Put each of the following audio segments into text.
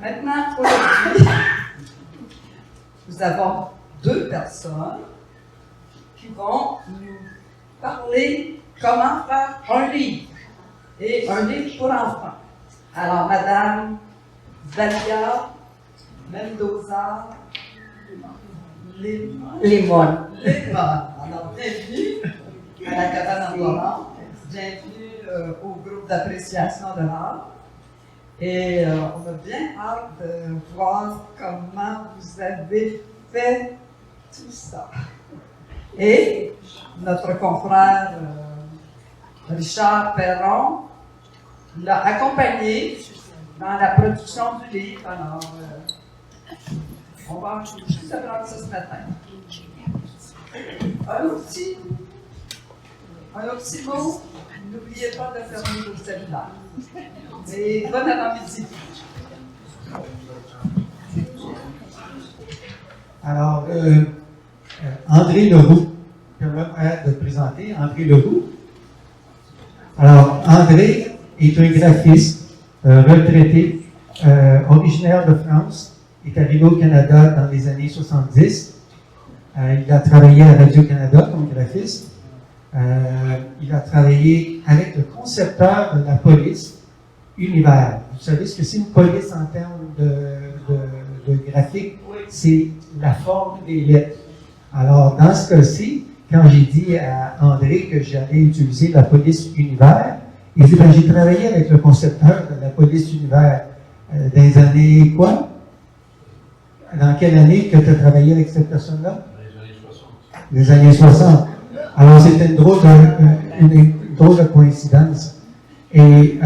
Maintenant, aujourd'hui, nous avons deux personnes qui vont nous parler comment faire un livre, et un livre pour enfants. Alors, Madame Dalia Mendoza Limon. Alors, bienvenue à la cabane en Florence. Bienvenue au groupe d'appréciation de l'art. Et on a bien hâte de voir comment vous avez fait tout ça. Et notre confrère Richard Perron l'a accompagné dans la production du livre. Alors, on va juste apprendre ça ce matin. Un autre petit mot, n'oubliez pas de fermer vos cellulaires. Et bon avant-midi. Alors, André Leroux, permettez de présenter André Leroux. Alors, André est un graphiste retraité, originaire de France, est arrivé au Canada dans les années 70. Il a travaillé à Radio-Canada comme graphiste. Il a travaillé avec le concepteur de la police Univers. Vous savez ce que c'est une police en termes de graphique? C'est la forme des lettres. Alors, dans ce cas-ci, quand j'ai dit à André que j'allais utiliser la police Univers, il dit, j'ai travaillé avec le concepteur de la police Univers dans les années quoi? Dans quelle année que tu as travaillé avec cette personne-là? Les années 60. Alors, c'était une drôle de coïncidence. Et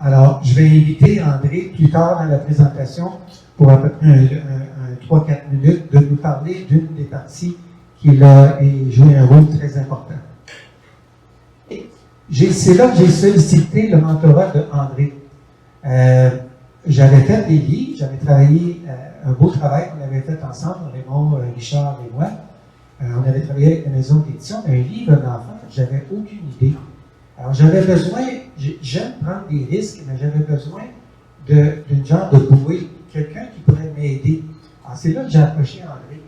alors, je vais inviter André plus tard dans la présentation pour à peu près 3-4 minutes de nous parler d'une des parties qui a joué un rôle très important. C'est là que j'ai sollicité le mentorat de André. J'avais fait des livres, j'avais travaillé un beau travail qu'on avait fait ensemble, Raymond, Richard et moi. On avait travaillé avec la maison d'édition, mais un livre d'enfant, j'avais aucune idée. Alors j'avais besoin, j'aime prendre des risques, mais j'avais besoin d'une genre de bouée, quelqu'un qui pourrait m'aider. Alors c'est là que j'ai approché André.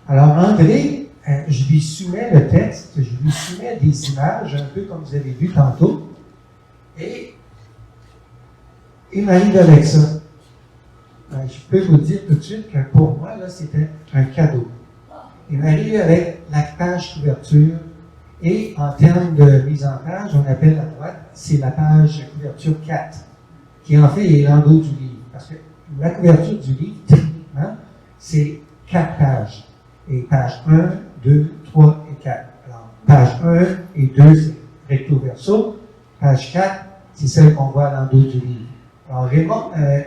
Alors André, je lui soumets le texte, je lui soumets des images, un peu comme vous avez vu tantôt, et il m'arrive avec ça. Je peux vous dire tout de suite que pour moi, là, c'était un cadeau. Il m'arrive avec la page couverture, et en termes de mise en page, on appelle à droite, c'est la page couverture 4, qui en fait est l'endos du livre. Parce que la couverture du livre, techniquement, c'est 4 pages. Et page 1, 2, 3 et 4. Alors, page 1 et 2, c'est recto verso. Page 4, c'est celle qu'on voit à l'endos du livre. Alors,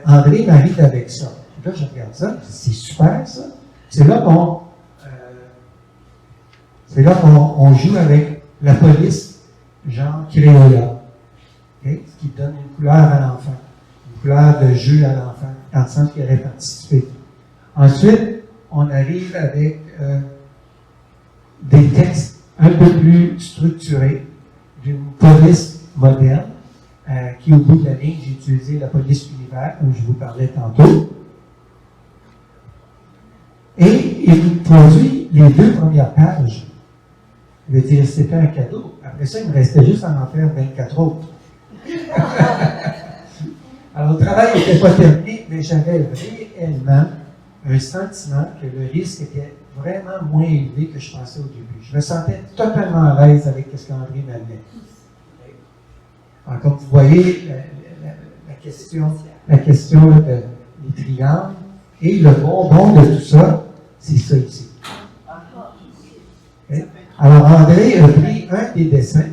André m'arrive avec ça. Là, je regarde ça, c'est super ça. C'est là qu'on joue avec la police, genre Crayola, okay? Ce qui donne une couleur à l'enfant, une couleur de jeu à l'enfant, dans le sens qu'il aurait participé. Ensuite, on arrive avec des textes un peu plus structurés, d'une police moderne, qui, au bout de la ligne, j'ai utilisé la police Univers, comme je vous parlais tantôt. Et il produit les 2 premières pages. Je veux dire, c'était un cadeau. Après ça, il me restait juste à en faire 24 autres. Alors, le travail n'était pas terminé, mais j'avais réellement un sentiment que le risque était vraiment moins élevé que je pensais au début. Je me sentais totalement à l'aise avec ce qu'André m'amenait. Alors, comme vous voyez, la question des triangles, et le bonbon de tout ça, c'est ça ici. Okay? Alors, André a pris un des dessins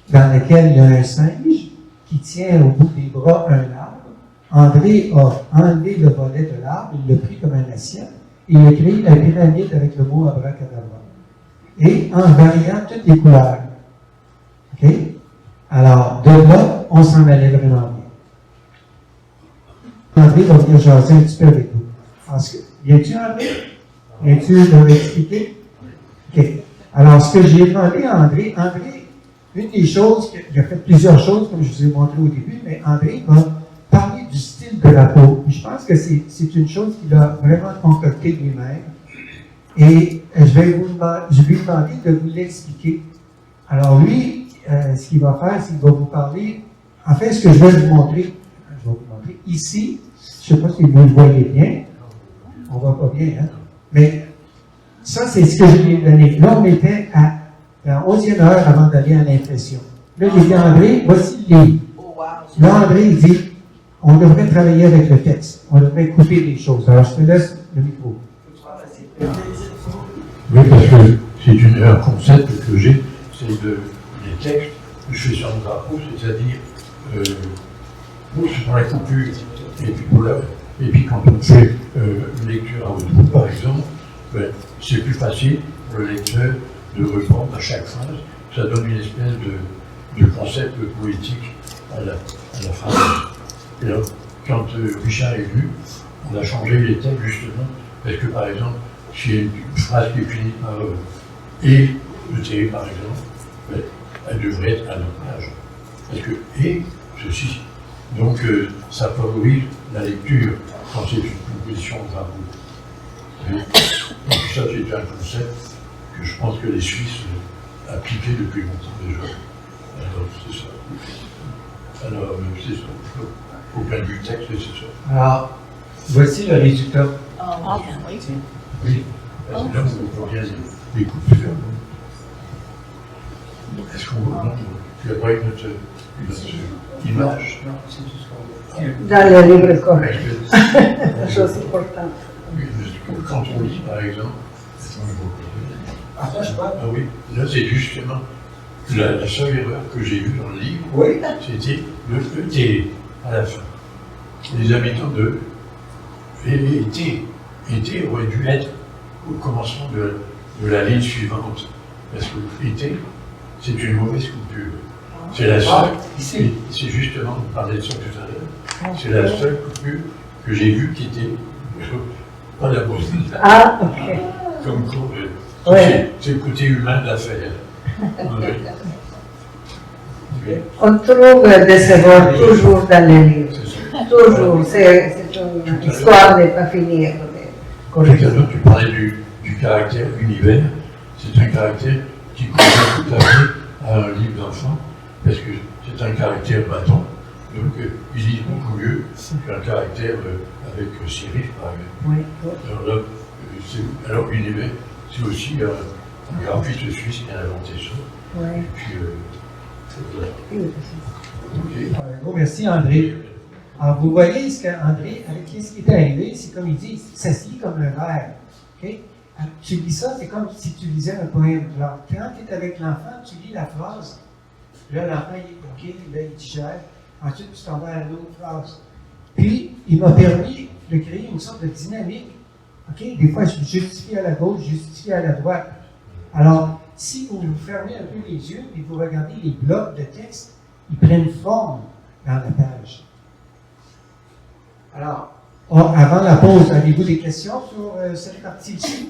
dans lequel il y a un singe qui tient au bout des bras un arbre. André a enlevé le volet de l'arbre, il l'a pris comme un assiette, et il a créé la pyramide avec le mot abracadabra. Et en variant toutes les couleurs. OK? Alors, de là, on s'en allait vraiment bien. André va venir jaser un petit peu avec vous. Viens-tu, André? Viens-tu de m'expliquer? OK. Alors, ce que j'ai demandé à André, une des choses, il a fait plusieurs choses, comme je vous ai montré au début, mais André m'a parlé du style de la peau. Je pense que c'est une chose qu'il a vraiment concoctée lui-même. Et je lui ai demandé de vous l'expliquer. Alors lui, ce qu'il va faire, c'est qu'il va vous parler, en fait, ce que je vais vous montrer, ici, je ne sais pas si vous le voyez bien, on ne voit pas bien, hein, mais ça, c'est ce que je lui ai donné. Là, on était à la 11e heure avant d'aller à l'impression. Là, j'ai dit, André, voici le livre. Là, André, il dit, on devrait travailler avec le texte. On devrait couper des choses. Alors, je te laisse le micro. Oui, parce que c'est un concept que j'ai, c'est les textes que je fais sur mon drapeau, c'est-à-dire, pour la coupure, et puis quand on fait une lecture à haute voix, par exemple, ben, c'est plus facile pour le lecteur de reprendre à chaque phrase. Ça donne une espèce de concept poétique à la phrase. Et là, quand Richard est venu, on a changé les textes justement, parce que par exemple, s'il y a une phrase qui finit par et, le T par exemple, ben, elle devrait être à notre page. Parce que et, ceci. Donc ça favorise la lecture quand c'est une composition de drapeau. Donc ça c'est un concept que je pense que les Suisses appliquaient depuis longtemps déjà. Alors c'est ça. Alors c'est ça. Au point de vue texte, c'est ça. Alors, voici le résultat. Oui. Parce que là, on voit bien les coupures. Est-ce qu'on voit tu as pas une autre image? Dans le livre correct. La chose importante. Quand on lit, par exemple, ah oui, là c'est justement la seule erreur que j'ai vue dans le livre, Oui. c'était le T à la fin. Les habitants de été aurait dû être au commencement de la ligne suivante. Parce que été, c'est une mauvaise coupure. C'est la seule, c'est justement, on parlait de ça tout à l'heure, c'est la seule coupure que j'ai vue qui était pas la bonne. Ah, ok. Comme Ouais. c'est le côté humain de l'affaire. On trouve des erreurs toujours dans les livres. C'est ça. Toujours. C'est une histoire de ne pas finir. Tout à l'heure, tu parlais du caractère univers. C'est un caractère qui convient tout à fait à un livre d'enfant, parce que c'est un caractère battant. Donc, ils lisent beaucoup mieux qu'un caractère avec Cyril, par exemple. Oui. Alors là, alors univers, c'est aussi un graphiste suisse qui a inventé ça. Oui. Et puis, voilà. Ok. Un gros merci, André. Alors, vous voyez ce qu'André, avec ce qui est arrivé, c'est comme il dit, ça se lit comme un verre. Okay? Alors, tu lis ça, c'est comme si tu lisais un poème. Alors, quand tu es avec l'enfant, tu lis la phrase. Là, l'enfant, il est OK, là, il digère. Ensuite, tu t'en vas à l'autre phrase. Puis, il m'a permis de créer une sorte de dynamique. OK? Des fois, je justifie à la gauche, je justifie à la droite. Alors, si vous vous fermez un peu les yeux et vous regardez les blocs de texte, ils prennent forme dans la page. Alors, avant la pause, avez-vous des questions sur cette partie-ci?